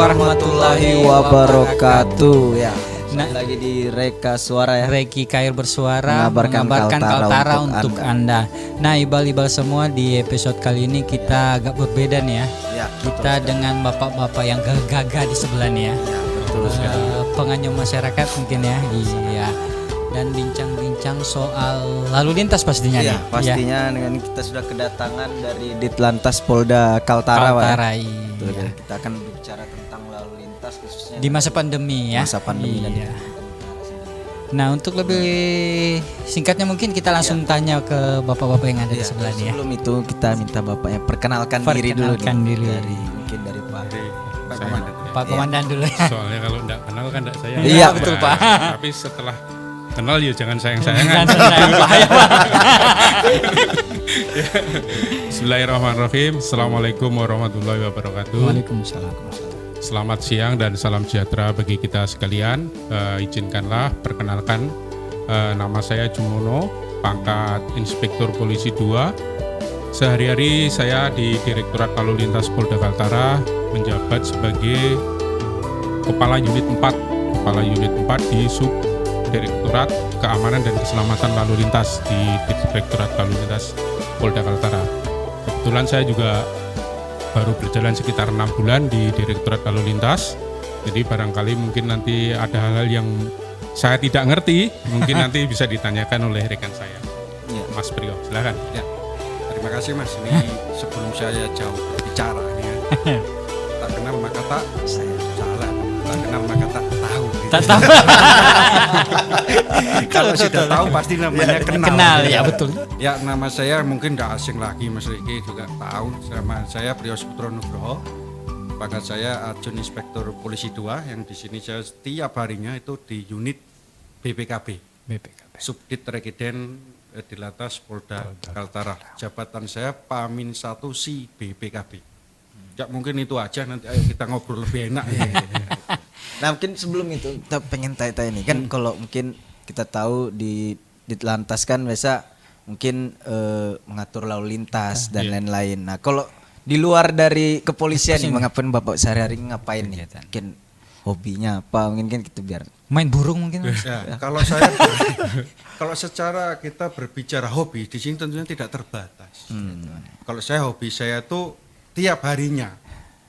warahmatullahi wabarakatuh. Ya, Nah, lagi di Reka Suara ya. Reki Kair bersuara Mengabarkan Kaltara untuk untuk Anda. Nah, ibal-ibal semua, di episode kali ini kita agak berbeda nih ya. Ya, Kita dengan bapak-bapak yang gagah di sebelah nih ya. ya betul sekali. Penganyum masyarakat mungkin ya. Iya. Dan bincang-bincang soal lalu lintas pastinya Iya, nih. pastinya dengan kita sudah kedatangan dari Ditlantas Polda Kaltara, Pak, ya. Kaltara, Betul, iya. ya. Kita akan berbicara tentang lalu lintas khususnya Di masa pandemi ya. masa pandemi dan Iya. Nah, untuk lebih singkatnya mungkin kita langsung tanya ke bapak-bapak yang ada di Iya, sebelah nih ya. sebelum itu kita minta bapaknya perkenalkan diri dulu Perkenalkan nih. diri. Dari mungkin dari Pak Komandan. Pak Komandan dulu ya. Soalnya kalau enggak kenal kan enggak sayang. Iya, betul, Nah, Pak. Tapi setelah kenal ya jangan sayang-sayangan. Jangan sayang bahaya, Pak. Bismillahirrahmanirrahim. Assalamualaikum warahmatullahi wabarakatuh. Waalaikumsalam. Selamat siang dan salam sejahtera bagi kita sekalian. Izinkanlah perkenalkan, nama saya Jumono, pangkat Inspektur Polisi 2. Sehari-hari saya di Direktorat Lalu Lintas Polda Kaltara menjabat sebagai Kepala Unit 4 di Subdirektorat Keamanan dan Keselamatan Lalu Lintas di Direktorat Lalu Lintas Polda Kaltara. Kebetulan saya juga baru berjalan sekitar 6 bulan di Direktorat Lalu Lintas. Jadi barangkali mungkin nanti ada hal-hal yang saya tidak ngerti, mungkin nanti bisa ditanyakan oleh rekan saya, Iya. Mas Priyo. Silakan. Ya, terima kasih Mas. Ini sebelum saya jauh berbicara ya. Tak kenal maka tak saya salah. Tak kenal maka tak tahu. Gitu. Tak tahu. Kalau sudah tahu pasti namanya kenal. Kenal ya, betul. Ya, nama saya mungkin tidak asing lagi, Mas Riki juga tahu. Nama saya Priyo Sputro Nugroho. Pangkat saya Adjun Inspektur Polisi 2 yang di sini saya setiap harinya itu di unit BPKB. BPKB. Subdit Rekiden Ditlantas Polda Kaltara. Jabatan saya Pamin 1 Si BPKB. Ya mungkin itu aja, nanti ayo kita ngobrol lebih enak. Nah, mungkin sebelum itu kita pengen tanya-tanya nih kan, kalau mungkin kita tahu di Ditlantas kan biasa mungkin mengatur lalu lintas dan lain-lain. Nah, kalau di luar dari kepolisian nih, ngapain Bapak sehari-hari ngapain nih? Mungkin hobinya apa? Mungkin kan kita biar Main burung mungkin, Mas. Ya, kalau saya kalau secara kita berbicara hobi di sini tentunya tidak terbatas. Kalau saya hobi saya tuh tiap harinya.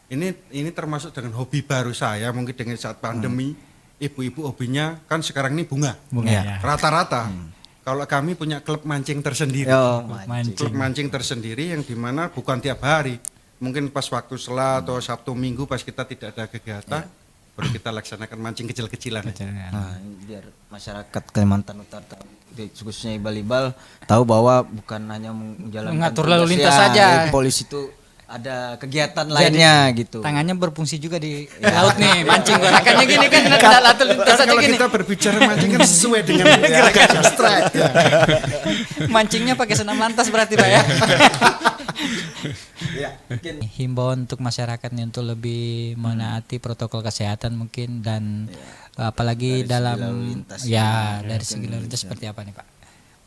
Ini termasuk dengan hobi baru saya mungkin dengan saat pandemi. Ibu-ibu hobinya kan sekarang ini bunga. Bunga, ya. Rata-rata. Kalau kami punya klub mancing tersendiri. Klub mancing tersendiri yang dimana bukan tiap hari. Mungkin pas waktu Selat atau Sabtu Minggu pas kita tidak ada kegiatan, baru kita laksanakan mancing kecil-kecilan. Nah, biar masyarakat Kalimantan Utara tahu, khususnya ibal-ibal tahu bahwa bukan hanya menjalankan Mengatur lalu tugas lintas ya, saja. Polisi itu ada kegiatan lainnya gitu. Tangannya berfungsi juga di laut nih, mancing gerakannya gini kan, lalu lintas aja Kalau gini. kita berbicara mancing kan sesuai dengan gerakan strike. Mancingnya pakai senam lantas berarti, Pak ya. Ya, mungkin Himbauan untuk masyarakat nih untuk lebih menaati protokol kesehatan mungkin, dan apalagi dari dalam segi lalu lintas dari segi lalu lintas seperti apa nih, Pak?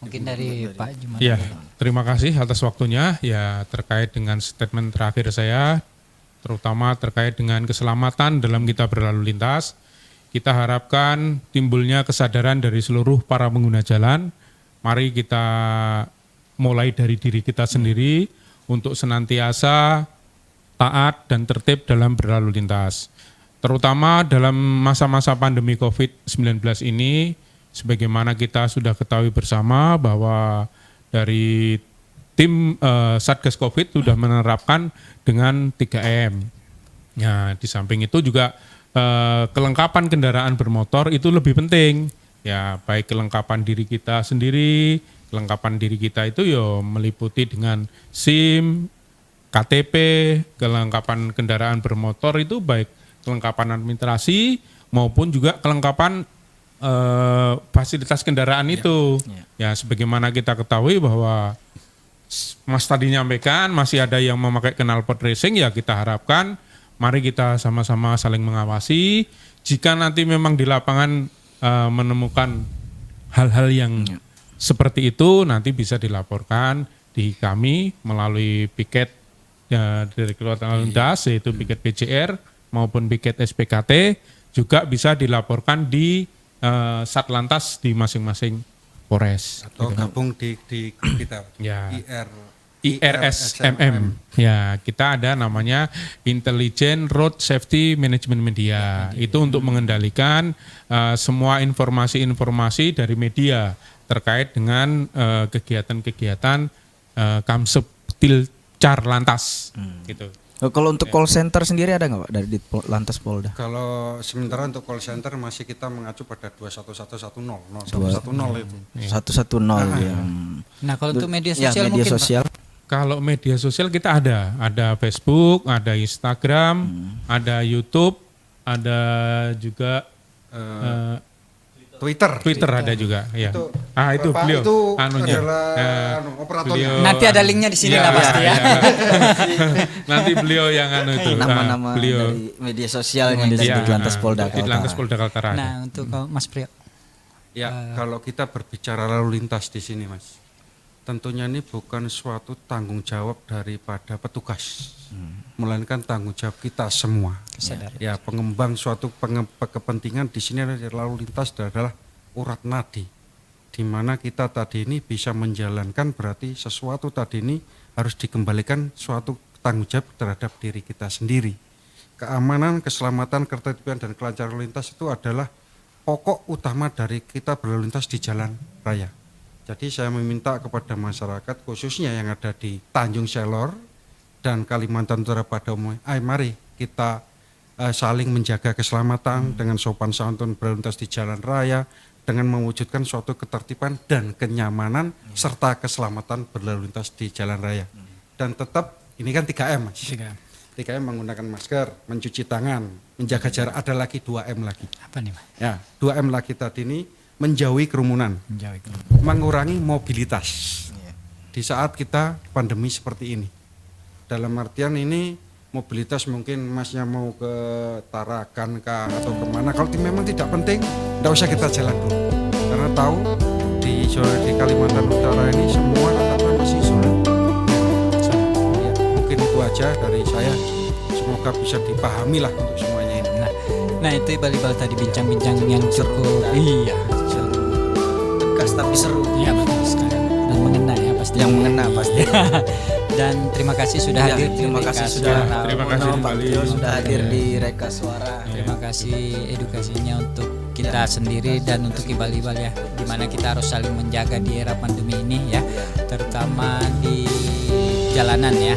Mungkin dari Pak Jumat. Ya, terima kasih atas waktunya. Ya, terkait dengan statement terakhir saya, terutama terkait dengan keselamatan dalam kita berlalu lintas, kita harapkan timbulnya kesadaran dari seluruh para pengguna jalan. Mari kita mulai dari diri kita sendiri untuk senantiasa taat dan tertib dalam berlalu lintas. Terutama dalam masa-masa pandemi COVID-19 ini, sebagaimana kita sudah ketahui bersama bahwa dari tim Satgas COVID sudah menerapkan dengan 3M. Ya, di samping itu juga kelengkapan kendaraan bermotor itu lebih penting. Ya, baik kelengkapan diri kita sendiri, kelengkapan diri kita itu ya meliputi dengan SIM, KTP, kelengkapan kendaraan bermotor itu baik kelengkapan administrasi maupun juga kelengkapan fasilitas kendaraan itu. Ya, sebagaimana kita ketahui bahwa Mas tadi nyampaikan masih ada yang memakai knalpot racing, ya kita harapkan mari kita sama-sama saling mengawasi. Jika nanti memang di lapangan menemukan hal-hal yang seperti itu, nanti bisa dilaporkan di kami melalui piket dari Direktorat Lalu Lintas, yaitu piket PCR maupun piket SPKT juga bisa dilaporkan di Satlantas di masing-masing Polres. Atau gabung di grup kita. Ya. IRSMM. Ya, kita ada namanya Intelligent Road Safety Management Media. Itu untuk mengendalikan semua informasi-informasi dari media terkait dengan kegiatan-kegiatan Kamsub Tilcar Lantas. Gitu. Kalau untuk call center sendiri ada nggak Pak dari Lantas Polda? Kalau sementara untuk call center masih kita mengacu pada 21110 0110 itu. 110 ya. Nah, kalau untuk media Ya, sosial media mungkin Pak? sosial. Kalau media sosial kita ada Facebook, ada Instagram, ada YouTube, ada juga Twitter ada juga, ya. Itu Pak, beliau, itu anunya, adalah operatornya. Nanti ada linknya di sini lah pasti ya. Nanti beliau yang itu, Nama-nama beliau dari media sosial yang ada di Lantas Polda di Lantas Kaltara. Polda Kaltara. Nah, untuk Mas Priyo. Ya, kalau kita berbicara lalu lintas di sini, Mas, tentunya ini bukan suatu tanggung jawab daripada petugas, melainkan tanggung jawab kita semua. Ya, pengembang suatu kepentingan di sini adalah lalu lintas adalah urat nadi, di mana kita tadi ini bisa menjalankan, berarti sesuatu tadi ini harus dikembalikan suatu tanggung jawab terhadap diri kita sendiri. Keamanan, keselamatan, ketertiban dan kelancaran lalu lintas itu adalah pokok utama dari kita berlalu lintas di jalan raya. Jadi saya meminta kepada masyarakat khususnya yang ada di Tanjung Selor dan Kalimantan Utara pada umumnya, mari kita saling menjaga keselamatan dengan sopan santun berlalu lintas di jalan raya, dengan mewujudkan suatu ketertiban dan kenyamanan serta keselamatan berlalu lintas di jalan raya. Dan tetap ini kan 3M, Mas. 3M menggunakan masker, mencuci tangan, menjaga jarak, ada lagi 2M lagi. Apa nih, Mas? Ya, 2M lagi tadi ini menjauhi kerumunan, mengurangi mobilitas di saat kita pandemi seperti ini. Dalam artian ini mobilitas mungkin Masnya mau ke Tarakan kah atau kemana, kalau memang tidak penting tidak usah kita jalan dulu, karena tahu di Kalimantan Utara ini semua rata-rata masih isoman. Ya, mungkin itu aja dari saya, semoga bisa dipahami lah untuk semuanya ini. Nah itu Iqbal tadi bincang-bincang yang cukup Tegas tapi seru. Iya betul sekali dan mengena ya pasti. Yang mengena pasti. Dan terima kasih sudah hadir. Terima kasih Reka sudah. Suara. Terima kasih Pak kembali. Tio sudah hadir di Reka Suara. Terima kasih edukasinya untuk kita sendiri dan untuk Iqbal ya, dimana kita harus saling menjaga di era pandemi ini ya, terutama di jalanan ya.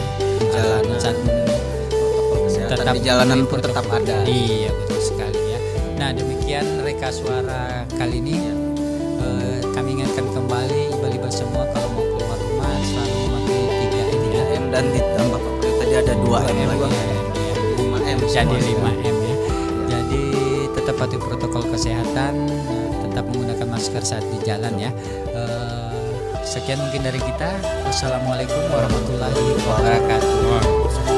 Tetap di jalanan pun tetap ada. Iya betul sekali ya. Nah demikian Reka Suara kali ini. Kami ingatkan kembali Iqbal semua kalau mau keluar rumah selalu memakai 3M ya. M dan ditambah Pak Priyo tadi ada 2M lagi. 5M. Jadi 5M ya. Jadi tetap patuhi protokol kesehatan, tetap menggunakan masker saat di jalan ya. Sekian mungkin dari kita. Wassalamualaikum warahmatullahi wabarakatuh.